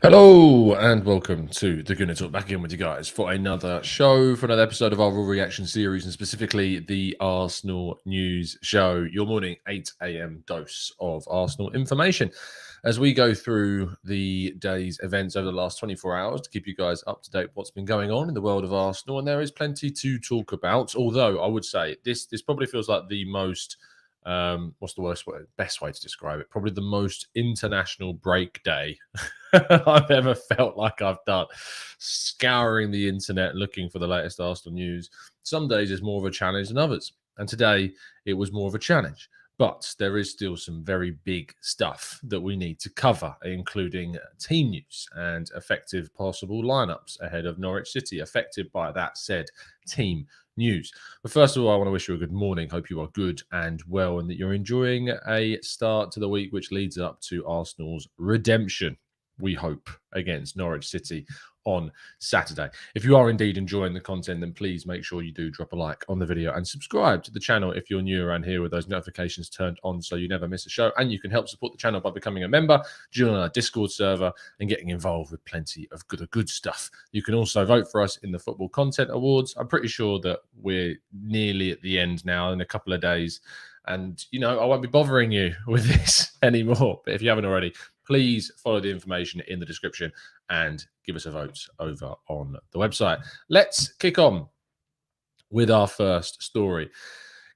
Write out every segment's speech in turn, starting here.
Hello and welcome to the Gooner Talk. Back again with you guys for another show, for another episode of our Raw Reaction series, and specifically the Arsenal News Show, your morning 8 a.m. dose of Arsenal information as we go through the day's events over the last 24 hours to keep you guys up to date with what's been going on in the world of Arsenal. And there is plenty to talk about, although I would say this probably feels like the most what's the best way to describe it? Probably the most international break day I've ever felt like I've done, scouring the internet looking for the latest Arsenal news. Some days is more of a challenge than others, and today it was more of a challenge. But there is still some very big stuff that we need to cover, including team news and effective possible lineups ahead of Norwich City, affected by that said team news. But first of all, I want to wish you a good morning. Hope you are good and well and that you're enjoying a start to the week which leads up to Arsenal's redemption, we hope, against Norwich City on Saturday. If you are indeed enjoying the content, then please make sure you do drop a like on the video and subscribe to the channel if you're new around here with those notifications turned on so you never miss a show. And you can help support the channel by becoming a member, joining our Discord server, and getting involved with plenty of good stuff. You can also vote for us in the Football Content Awards. I'm pretty sure that we're nearly at the end now in a couple of days. And, you know, I won't be bothering you with this anymore. But if you haven't already, please follow the information in the description and give us a vote over on the website. Let's kick on with our first story.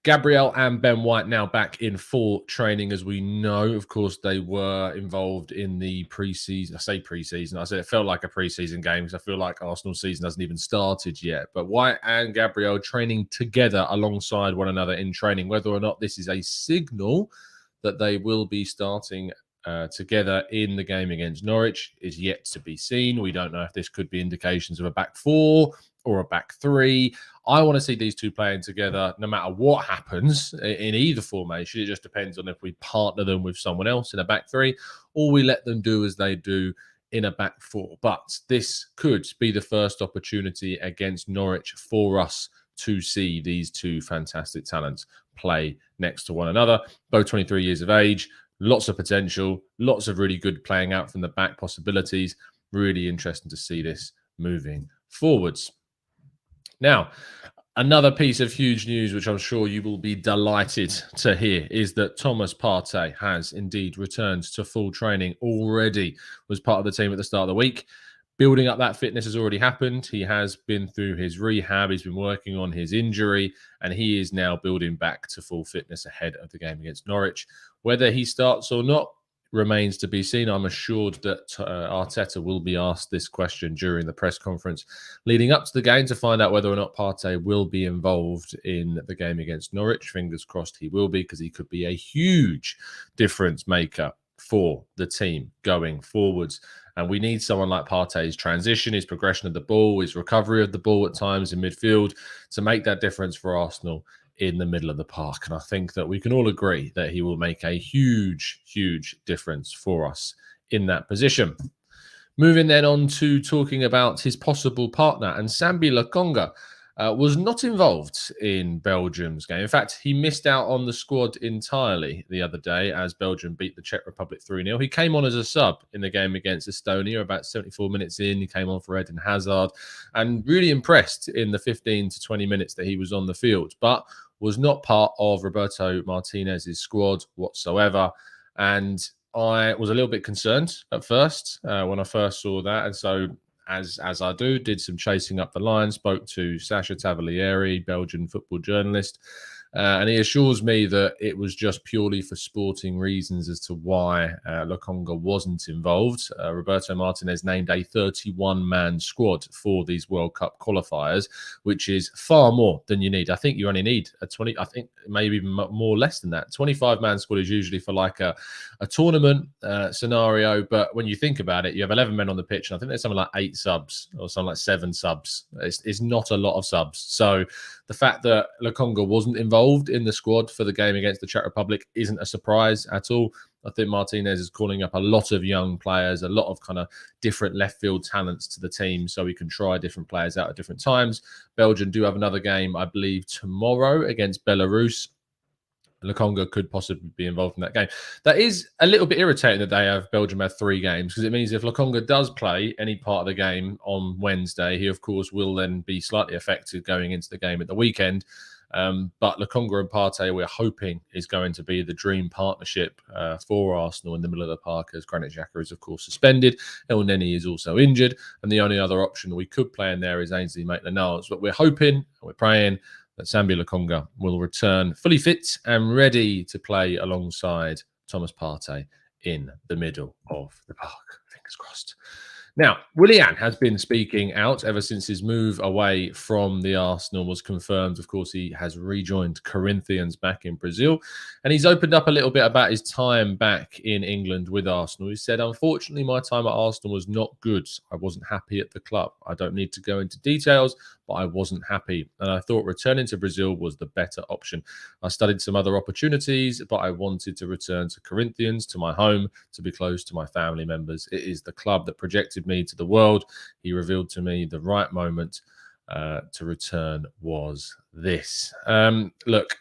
Gabriel and Ben White now back in full training. As we know, of course, they were involved in the pre-season. I say pre-season. I said it felt like a pre-season game because I feel like Arsenal season hasn't even started yet. But White and Gabriel training together alongside one another in training. Whether or not this is a signal that they will be starting together in the game against Norwich is yet to be seen. We don't know if this could be indications of a back four or a back three. I want to see these two playing together no matter what happens in either formation. It just depends on if we partner them with someone else in a back three or we let them do as they do in a back four. But this could be the first opportunity against Norwich for us to see these two fantastic talents play next to one another. Both 23 years of age. Lots of potential, lots of really good playing out from the back possibilities. Really interesting to see this moving forwards. Now, another piece of huge news, which I'm sure you will be delighted to hear, is that Thomas Partey has indeed returned to full training already. Was part of the team at the start of the week. Building up that fitness has already happened. He has been through his rehab. He's been working on his injury, and he is now building back to full fitness ahead of the game against Norwich. Whether he starts or not remains to be seen. I'm assured that Arteta will be asked this question during the press conference leading up to the game to find out whether or not Partey will be involved in the game against Norwich. Fingers crossed he will be, because he could be a huge difference maker for the team going forwards. And we need someone like Partey's transition, his progression of the ball, his recovery of the ball at times in midfield to make that difference for Arsenal in the middle of the park. And I think that we can all agree that he will make a huge difference for us in that position. Moving then on to talking about his possible partner, and Sambi Lokonga was not involved in Belgium's game. In fact, he missed out on the squad entirely the other day as Belgium beat the Czech Republic 3-0. He came on as a sub in the game against Estonia about 74 minutes in. He came on for Eden Hazard and really impressed in the 15 to 20 minutes that he was on the field, but was not part of Roberto Martinez's squad whatsoever. And I was a little bit concerned at first when I first saw that. And so as I do, did some chasing up the line, spoke to Sasha Tavolieri, Belgian football journalist, and he assures me that it was just purely for sporting reasons as to why Lokonga wasn't involved. Roberto Martinez named a 31-man squad for these World Cup qualifiers, which is far more than you need. I think you only need a 20, I think maybe even more less than that. 25-man squad is usually for like a tournament scenario, but when you think about it, you have 11 men on the pitch, and I think there's something like 8 subs or something like 7 subs. It's not a lot of subs. So the fact that Lokonga wasn't involved in the squad for the game against the Czech Republic isn't a surprise at all. I think Martinez is calling up a lot of young players, a lot of kind of different left field talents to the team so we can try different players out at different times. Belgium do have another game, I believe, tomorrow against Belarus. Lokonga could possibly be involved in that game. That is a little bit irritating that they have Belgium have 3 games, because it means if Lokonga does play any part of the game on Wednesday, he of course will then be slightly affected going into the game at the weekend. But Lokonga and Partey, we're hoping, is going to be the dream partnership for Arsenal in the middle of the park, as Granit Xhaka is, of course, suspended. El Neni is also injured. And the only other option that we could play in there is Ainsley Maitland-Niles. But we're hoping, we're praying that Sambi Lokonga will return fully fit and ready to play alongside Thomas Partey in the middle of the park. Fingers crossed. Now, Willian has been speaking out ever since his move away from the Arsenal was confirmed. Of course, he has rejoined Corinthians back in Brazil, and he's opened up a little bit about his time back in England with Arsenal. He said, "Unfortunately, my time at Arsenal was not good. I wasn't happy at the club. I don't need to go into details, but I wasn't happy. And I thought returning to Brazil was the better option. I studied some other opportunities, but I wanted to return to Corinthians, to my home, to be close to my family members. It is the club that projected me to the world. He revealed to me the right moment to return was this." Look,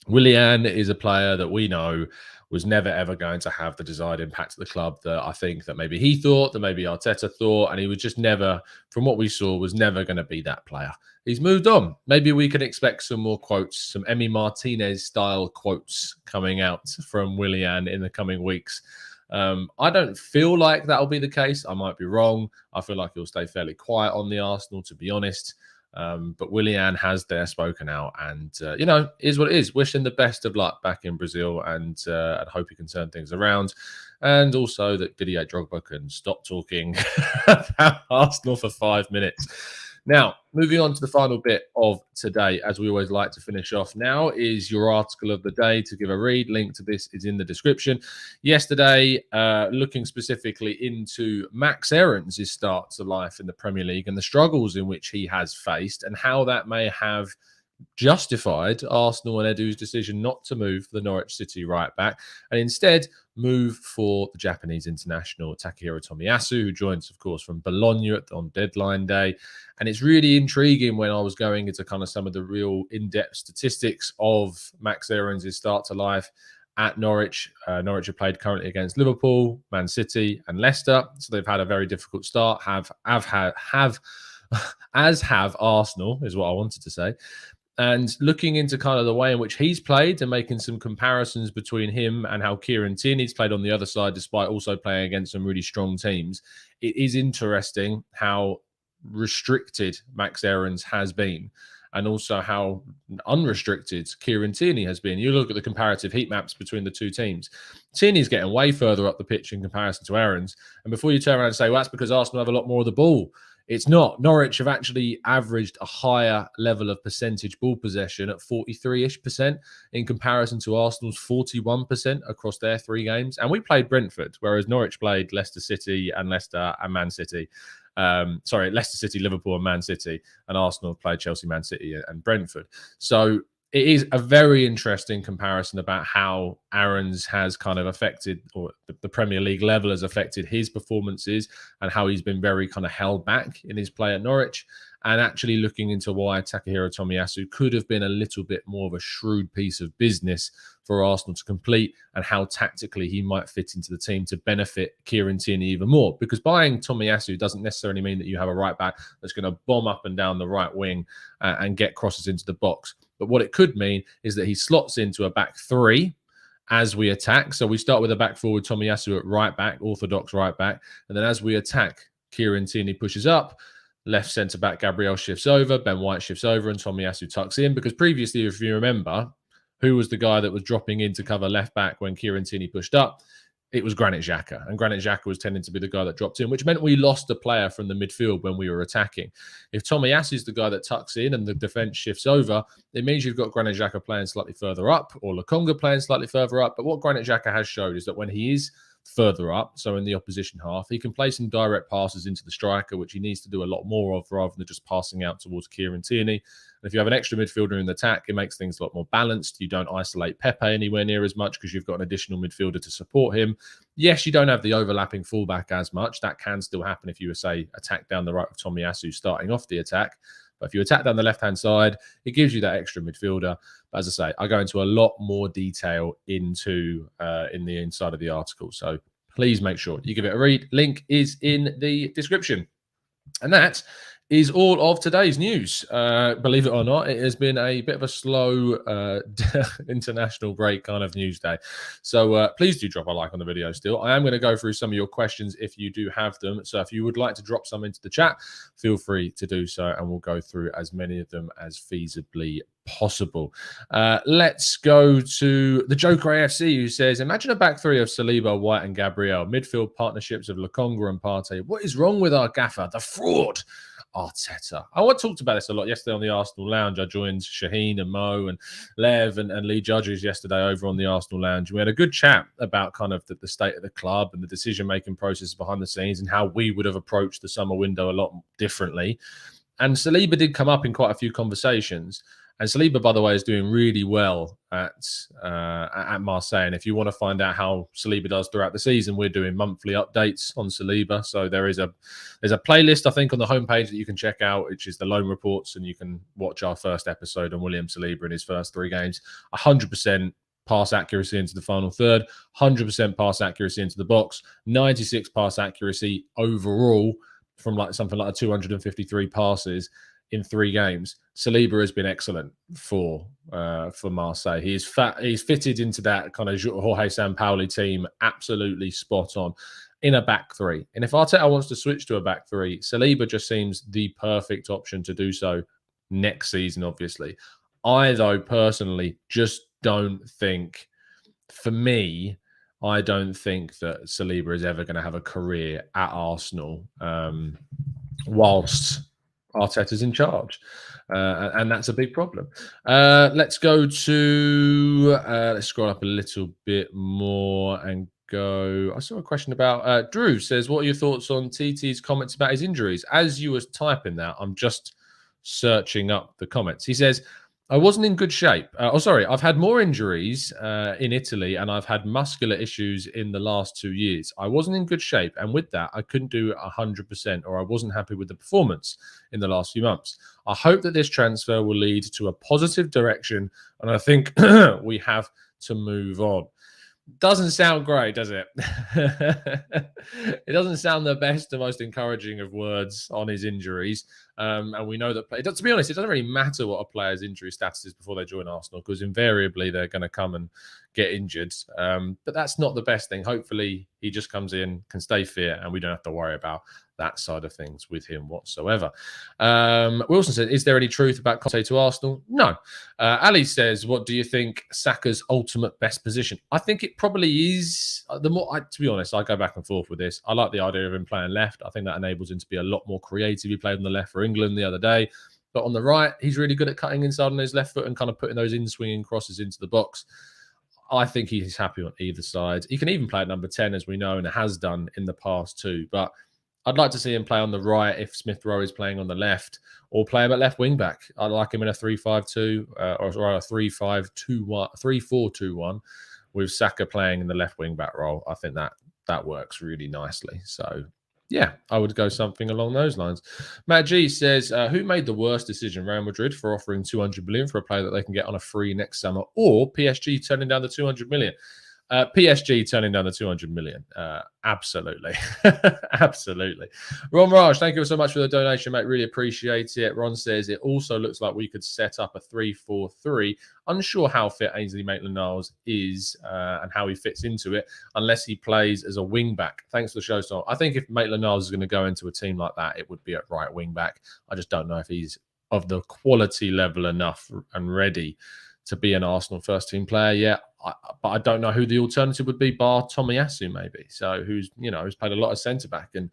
Willian is a player that we know was never, ever going to have the desired impact at the club that I think that maybe he thought, that maybe Arteta thought, and he was just never, from what we saw, was never going to be that player. He's moved on. Maybe we can expect some more quotes, some Emi Martinez-style quotes coming out from Willian in the coming weeks. I don't feel like that'll be the case. I might be wrong. I feel like he'll stay fairly quiet on the Arsenal, to be honest. But Willian has there spoken out, and is what it is. Wishing the best of luck back in Brazil, and hope he can turn things around, and also that Didier Drogba can stop talking about Arsenal for 5 minutes. Now, moving on to the final bit of today, as we always like to finish off now, is your article of the day to give a read. Link to this is in the description. Yesterday, looking specifically into Max Aarons' start to life in the Premier League and the struggles in which he has faced, and how that may have justified Arsenal and Edu's decision not to move the Norwich City right back and instead move for the Japanese international Takehiro Tomiyasu, who joins, of course, from Bologna on deadline day. And it's really intriguing when I was going into kind of some of the real in-depth statistics of Max Aarons' start to life at Norwich. Norwich have played currently against Liverpool, Man City, and Leicester, so they've had a very difficult start. As have Arsenal, is what I wanted to say. And looking into kind of the way in which he's played and making some comparisons between him and how Kieran Tierney's played on the other side, despite also playing against some really strong teams, it is interesting how restricted Max Aarons has been, and also how unrestricted Kieran Tierney has been. You look at the comparative heat maps between the two teams. Tierney's getting way further up the pitch in comparison to Aarons. And before you turn around and say, well, that's because Arsenal have a lot more of the ball. It's not. Norwich have actually averaged a higher level of percentage ball possession at 43-ish% in comparison to Arsenal's 41% across their 3 games. And we played Brentford, whereas Norwich played Leicester City and Leicester and Man City. Leicester City, Liverpool and Man City. And Arsenal played Chelsea, Man City and Brentford. So it is a very interesting comparison about how Aarons has kind of affected, or the Premier League level has affected his performances, and how he's been very kind of held back in his play at Norwich, and actually looking into why Takehiro Tomiyasu could have been a little bit more of a shrewd piece of business for Arsenal to complete, and how tactically he might fit into the team to benefit Kieran Tierney even more. Because buying Tomiyasu doesn't necessarily mean that you have a right back that's going to bomb up and down the right wing and get crosses into the box. But what it could mean is that he slots into a back 3 as we attack. So we start with a back forward, Tomiyasu at right back, orthodox right back. And then as we attack, Kieran Tierney pushes up, left centre back Gabriel shifts over, Ben White shifts over, and Tomiyasu tucks in. Because previously, if you remember, who was the guy that was dropping in to cover left back when Kieran Tierney pushed up? It was Granit Xhaka. And Granit Xhaka was tending to be the guy that dropped in, which meant we lost a player from the midfield when we were attacking. If Tomiyasu is the guy that tucks in and the defence shifts over, it means you've got Granit Xhaka playing slightly further up, or Lokonga playing slightly further up. But what Granit Xhaka has showed is that when he is further up, so in the opposition half, he can play some direct passes into the striker, which he needs to do a lot more of, rather than just passing out towards Kieran Tierney. And if you have an extra midfielder in the attack, it makes things a lot more balanced. You don't isolate Pepe anywhere near as much because you've got an additional midfielder to support him. Yes, you don't have the overlapping fullback as much. That can still happen if you were, say, attack down the right with Tomiyasu starting off the attack. But if you attack down the left-hand side, it gives you that extra midfielder. But as I say, I go into a lot more detail in the inside of the article. So please make sure you give it a read. Link is in the description. And that is all of today's news. Believe it or not, it has been a bit of a slow international break kind of news day. So please do drop a like on the video still. I am going to go through some of your questions if you do have them. So if you would like to drop some into the chat, feel free to do so, and we'll go through as many of them as feasibly possible. Let's go to the Joker AFC, who says, imagine a back three of Saliba, White and Gabriel, midfield partnerships of Lokonga and Partey. What is wrong with our gaffer? The fraud, Arteta. I talked about this a lot yesterday on the Arsenal Lounge. I joined Shaheen and Mo and Lev and Lee Judges yesterday over on the Arsenal Lounge. We had a good chat about kind of the state of the club and the decision-making process behind the scenes and how we would have approached the summer window a lot differently. And Saliba did come up in quite a few conversations. And Saliba, by the way, is doing really well at Marseille. And if you want to find out how Saliba does throughout the season, we're doing monthly updates on Saliba. So there's a playlist, I think, on the homepage that you can check out, which is the loan reports, and you can watch our first episode on William Saliba in his first 3 games. 100% pass accuracy into the final third, 100% pass accuracy into the box, 96 pass accuracy overall from like something like 253 passes in 3 games. Saliba has been excellent for Marseille. He's fitted into that kind of Jorge Sampaoli team, absolutely spot on in a back three. And if Arteta wants to switch to a back three, Saliba just seems the perfect option to do so next season, obviously. I, though, personally just don't think, for me, I don't think that Saliba is ever going to have a career at Arsenal whilst Arteta's in charge, and that's a big problem. Let's go to let's scroll up a little bit more and go. I saw a question about Drew says, what are your thoughts on TT's comments about his injuries? As you was typing that, I'm just searching up the comments. He says, I wasn't in good shape. I've had more injuries in Italy, and I've had muscular issues in the last 2 years. I wasn't in good shape, and with that, I couldn't do 100%, or I wasn't happy with the performance in the last few months. I hope that this transfer will lead to a positive direction, and I think we have to move on. Doesn't sound great, does it? It doesn't sound the best, the most encouraging of words on his injuries. And we know that, to be honest, it doesn't really matter what a player's injury status is before they join Arsenal, because invariably they're going to come and get injured. But that's not the best thing. Hopefully he just comes in, can stay fit, and we don't have to worry about that side of things with him whatsoever. Wilson said, is there any truth about Conte to Arsenal? No. Ali says, what do you think Saka's ultimate best position? I think it probably is. To be honest, I go back and forth with this. I like the idea of him playing left. I think that enables him to be a lot more creative. He played on the left for England the other day. But on the right, he's really good at cutting inside on his left foot and kind of putting those in-swinging crosses into the box. I think he's happy on either side. He can even play at number 10, as we know, and has done in the past too. But I'd like to see him play on the right if Smith Rowe is playing on the left, or play him at left wing back. I'd like him in a 3-5-2 or a 3-5-2-1, 3-4-2-1 with Saka playing in the left wing back role. I think that works really nicely. So yeah, I would go something along those lines. Matt G says, who made the worst decision, Real Madrid for offering 200 million for a player that they can get on a free next summer, or PSG turning down the 200 million? PSG turning down the 200 million. Absolutely. Absolutely. Ron Raj, thank you so much for the donation, mate. Really appreciate it. Ron says, it also looks like we could set up a 3-4-3. Unsure how fit Ainsley Maitland-Niles is and how he fits into it, unless he plays as a wing back. Thanks for the show, Tom. I think if Maitland-Niles is going to go into a team like that, it would be at right wing back. I just don't know if he's of the quality level enough and ready to be an Arsenal first team player yet. But I don't know who the alternative would be, bar Tomiyasu maybe. So who's played a lot of centre back and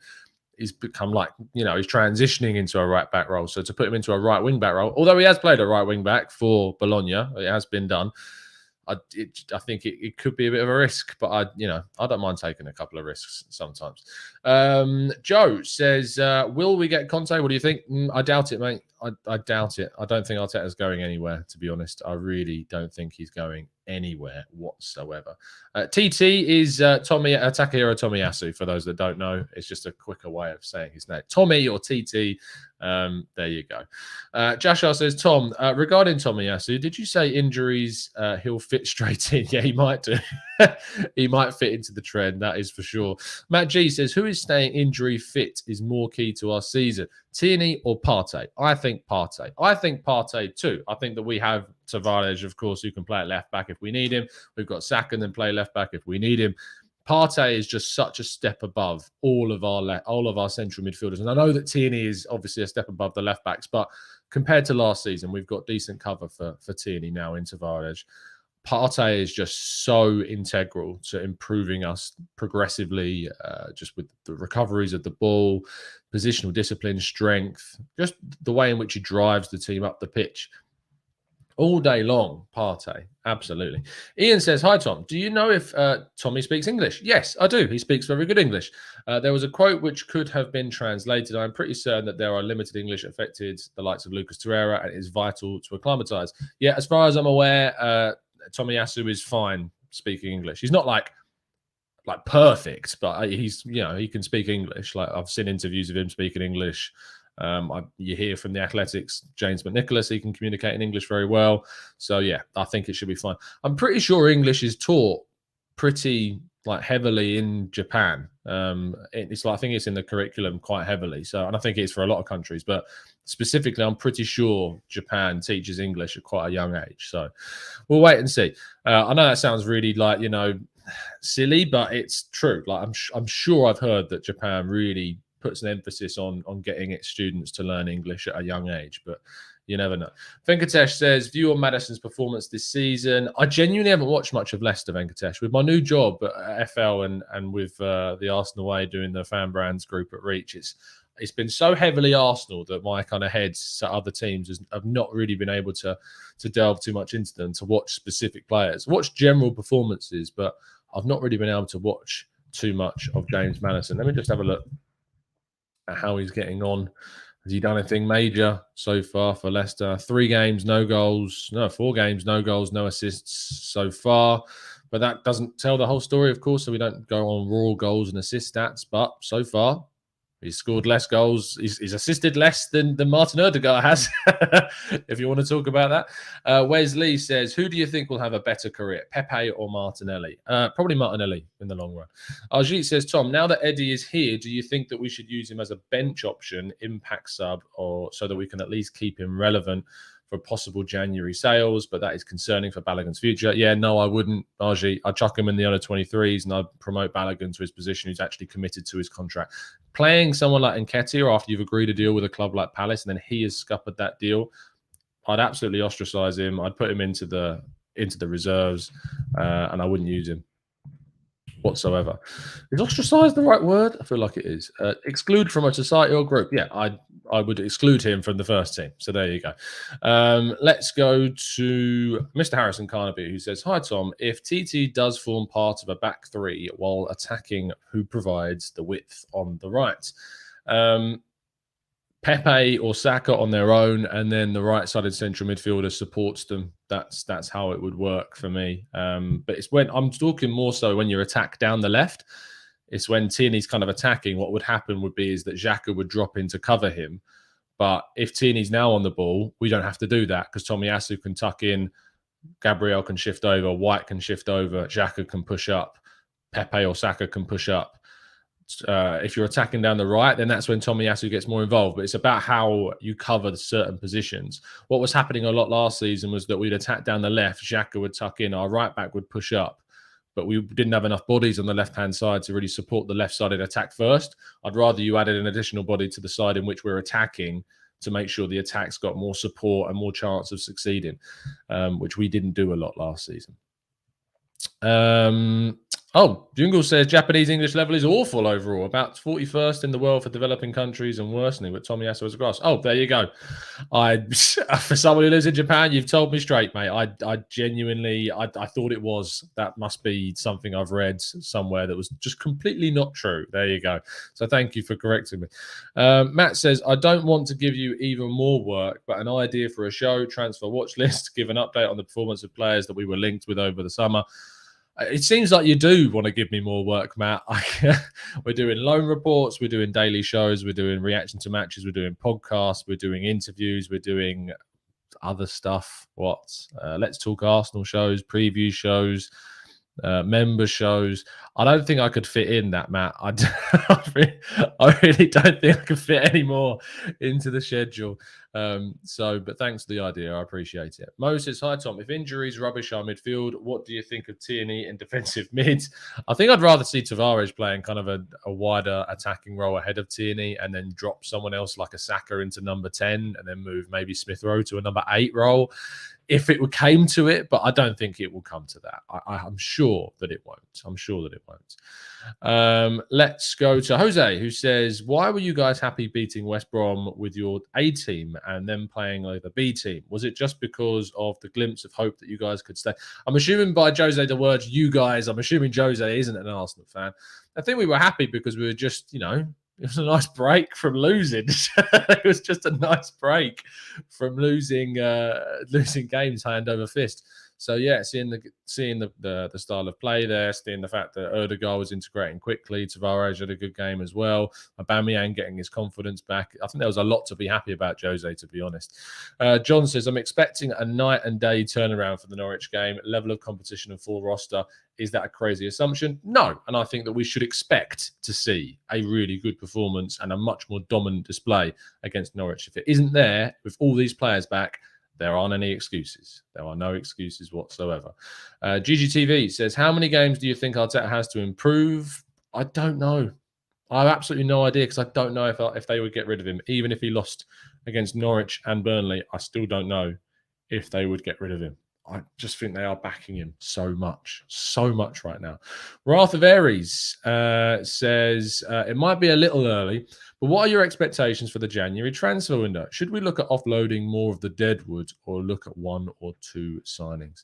he's become he's transitioning into a right back role. So to put him into a right wing back role, although he has played a right wing back for Bologna, it has been done. I think it could be a bit of a risk, but I don't mind taking a couple of risks sometimes. Joe says, will we get Conte? What do you think? I doubt it, mate. I doubt it. I don't think Arteta's going anywhere, to be honest. I really don't think he's going anywhere whatsoever. TT is Takahiro Tomiyasu, for those that don't know. It's just a quicker way of saying his name. Tommy or TT, There you go. Joshua says, Tom, regarding Tomiyasu, did you say injuries he'll fit straight in? Yeah, he might do. He might fit into the trend, that is for sure. Matt G says, who is staying injury fit is more key to our season? Tierney or Partey? I think Partey. I think Partey too. I think that we have Tavares, of course, who can play at left back if we need him. We've got Saka and play left back if we need him. Partey is just such a step above all of our central midfielders. And I know that Tierney is obviously a step above the left backs, but compared to last season, we've got decent cover for Tierney now in Tavares. Partey is just so integral to improving us progressively, just with the recoveries of the ball, positional discipline, strength, just the way in which he drives the team up the pitch. All day long, Partey, absolutely. Ian says, hi, Tom. Do you know if Tommy speaks English? Yes, I do. He speaks very good English. There was a quote which could have been translated. I'm pretty certain that there are limited English affected the likes of Lucas Torreira, and it is vital to acclimatise. Yeah, as far as I'm aware, Tomiyasu is fine speaking English. He's not like perfect, but he's, he can speak English. Like, I've seen interviews of him speaking English. You hear from the Athletics, James McNicholas, he can communicate in English very well. So yeah, I think it should be fine. I'm pretty sure English is taught pretty heavily in Japan. It's I think it's in the curriculum quite heavily. So, and I think it's for a lot of countries, but specifically, I'm pretty sure Japan teaches English at quite a young age. So we'll wait and see. I know that sounds really silly, but it's true. I'm sure I've heard that Japan really puts an emphasis on getting its students to learn English at a young age, but you never know. Venkatesh says, view on Maddison's performance this season. I genuinely haven't watched much of Leicester, Venkatesh. With my new job at FL and with the Arsenal Way doing the fan brands group at Reach, it's been so heavily Arsenal that my kind of heads to other teams have not really been able to delve too much into them, to watch specific players, watch general performances, but I've not really been able to watch too much of James Maddison. Let me just have a look at how he's getting on. Has he done anything major so far for Leicester? 3 games, no goals. No, 4 games, no goals, no assists so far. But that doesn't tell the whole story, of course, so we don't go on raw goals and assist stats. But so far, he's scored less goals. He's assisted less than Martin Odegaard has, if you want to talk about that. Wesley says, who do you think will have a better career, Pepe or Martinelli? Probably Martinelli in the long run. Arjit says, Tom, now that Eddie is here, do you think that we should use him as a bench option, impact sub, or so that we can at least keep him relevant for possible January sales, but that is concerning for Balogun's future? Yeah, no, I wouldn't, Arjit. I'd chuck him in the under 23s and I'd promote Balogun to his position, who's actually committed to his contract. Playing someone like Nketiah after you've agreed a deal with a club like Palace and then he has scuppered that deal, I'd absolutely ostracize him. I'd put him into the reserves and I wouldn't use him whatsoever. Is ostracize the right word? I feel like it is. Exclude from a society or group. Yeah, I would exclude him from the first team. So there you go. Let's go to Mr. Harrison Carnaby, who says, hi, Tom. If TT does form part of a back 3 while attacking, who provides the width on the right? Pepe or Saka on their own, and then the right-sided central midfielder supports them. That's how it would work for me. But it's when I'm talking more so when you're attacked down the left. It's when Tierney's kind of attacking. What would happen would be is that Xhaka would drop in to cover him. But if Tierney's now on the ball, we don't have to do that because Tomiyasu can tuck in, Gabriel can shift over, White can shift over, Xhaka can push up, Pepe or Saka can push up. If you're attacking down the right, then that's when Tomiyasu gets more involved. But it's about how you cover certain positions. What was happening a lot last season was that we'd attack down the left, Xhaka would tuck in, our right back would push up. But we didn't have enough bodies on the left-hand side to really support the left-sided attack first. I'd rather you added an additional body to the side in which we're attacking to make sure the attack's got more support and more chance of succeeding, which we didn't do a lot last season. Jungle says Japanese English level is awful overall, about 41st in the world for developing countries and worsening with Tomiyasu as a grass. Oh, there you go. For someone who lives in Japan, you've told me straight, mate. I genuinely thought it was. That must be something I've read somewhere that was just completely not true. There you go. So thank you for correcting me. Matt says, I don't want to give you even more work, but an idea for a show, transfer watch list, give an update on the performance of players that we were linked with over the summer. It seems like you do want to give me more work, Matt. We're doing loan reports, we're doing daily shows, we're doing reaction to matches, we're doing podcasts, we're doing interviews, we're doing other stuff. Let's Talk Arsenal shows, preview shows, member shows. I don't think I could fit in that, Matt. I really don't think I could fit any more into the schedule. But thanks for the idea. I appreciate it. Mo says, hi, Tom. If injuries rubbish our midfield, what do you think of Tierney in defensive mid? I think I'd rather see Tavares playing kind of a wider attacking role ahead of Tierney and then drop someone else like a Saka into number 10 and then move maybe Smith Rowe to a number 8 role. If it came to it, but I don't think it will come to that. I'm sure that it won't. Let's go to Jose, who says, why were you guys happy beating West Brom with your A team and then playing like the B team? Was it just because of the glimpse of hope that you guys could stay? I'm assuming by Jose the words you guys, I'm assuming Jose isn't an Arsenal fan. I think we were happy because we were just, it was a nice break from losing. It was just a nice break from losing games hand over fist. So yeah, seeing the style of play there, seeing the fact that Erdegaard was integrating quickly, Tavares had a good game as well, Aubameyang getting his confidence back. I think there was a lot to be happy about, Jose, to be honest. John says, I'm expecting a night and day turnaround for the Norwich game. Level of competition and full roster. Is that a crazy assumption? No. And I think that we should expect to see a really good performance and a much more dominant display against Norwich. If it isn't there, with all these players back, there aren't any excuses. There are no excuses whatsoever. GGTV says, how many games do you think Arteta has to improve? I don't know. I have absolutely no idea because I don't know if they would get rid of him. Even if he lost against Norwich and Burnley, I still don't know if they would get rid of him. I just think they are backing him so much right now. Wrath of Aries says, it might be a little early, but what are your expectations for the January transfer window? Should we look at offloading more of the deadwood or look at 1 or 2 signings?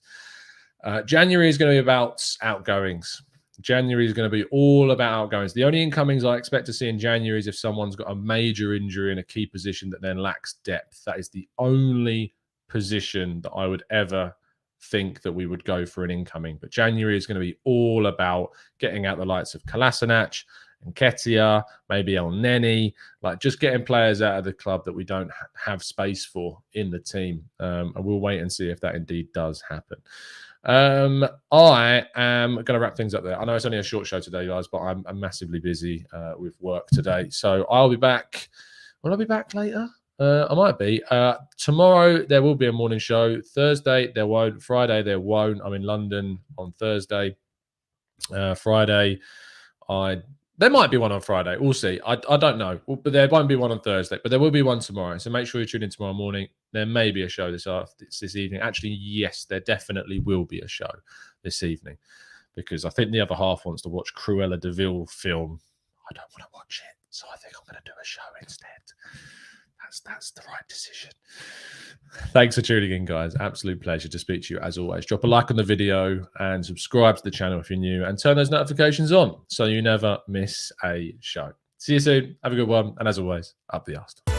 January is going to be about outgoings. January is going to be all about outgoings. The only incomings I expect to see in January is if someone's got a major injury in a key position that then lacks depth. That is the only position that I would ever think that we would go for an incoming. But January is going to be all about getting out the likes of Kolasinac and Ketia, maybe El Neni, like just getting players out of the club that we don't have space for in the team. And we'll wait and see if that indeed does happen. I am going to wrap things up there. I know it's only a short show today, guys, but I'm massively busy with work today. So I'll be back. Will I be back later? I might be. Tomorrow, there will be a morning show. Thursday, there won't. Friday, there won't. I'm in London on Thursday. Friday, there might be one on Friday. We'll see. I don't know. But there won't be one on Thursday. But there will be one tomorrow. So make sure you tune in tomorrow morning. There may be a show this evening. Actually, yes, there definitely will be a show this evening. Because I think the other half wants to watch Cruella de Vil film. I don't want to watch it. So I think I'm going to do a show instead. That's the right decision. Thanks for tuning in, guys. Absolute pleasure to speak to you as always. Drop a like on the video and subscribe to the channel if you're new and turn those notifications on so you never miss a show. See you soon. Have a good one. And as always, up the arse.